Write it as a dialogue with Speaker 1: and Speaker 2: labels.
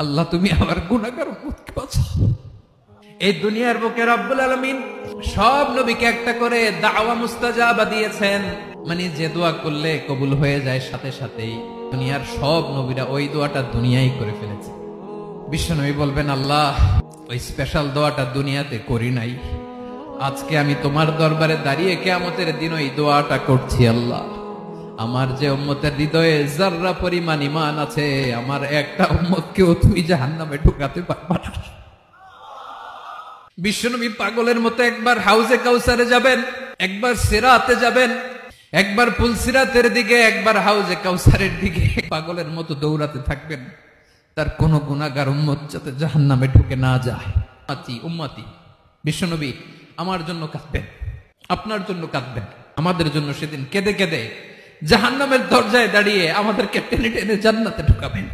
Speaker 1: আল্লাহ তুমি আমার গুনাহগার উম্মতকে বাঁচাও। এই দুনিয়ার বুকে রব্বুল আলামিন সব নবীকে একটা করে দাওয়া মুস্তাজাবা দিয়েছেন, মানে যে দোয়া করলে কবুল হয়ে যায় সাথে সাথেই। দুনিয়ার সব নবীরা ওই দোয়াটা দুনিয়ায় করে ফেলেছে। বিশ্বনবী বলবেন, আল্লাহ ওই স্পেশাল দোয়াটা দুনিয়াতে করি নাই, আজকে আমি তোমার দরবারে দাঁড়িয়ে কিয়ামতের দিন ওই দোয়াটা করছি। আল্লাহ আমার যে উম্মতের হৃদয়ে যাররা পরিমাণ ঈমান আছে, আমার একটা উম্মতকেও তুমি জাহান্নামে ঢুকাতে পারবা না। বিশ্বনবী পাগলের মতো একবার হাউজে কাউসারে যাবেন, একবার সিরাতে যাবেন, একবার পুলসিরাতের দিকে, একবার হাউজে কাউসারের দিকে, পাগলের মতো দৌড়াতে থাকবেন, তার কোন গুনাহগার উম্মত যাতে জাহান্নামে ঢুকে না যায়। উম্মতি বিশ্বনবী আমার জন্য কাঁদবেন, আপনার জন্য কাঁদবেন, আমাদের জন্য সেদিন কেঁদে কেঁদে জাহান্নামের দরজায় দাঁড়িয়ে আমাদেরকে টেনে টেনে জান্নাতে ঢুকাবেন।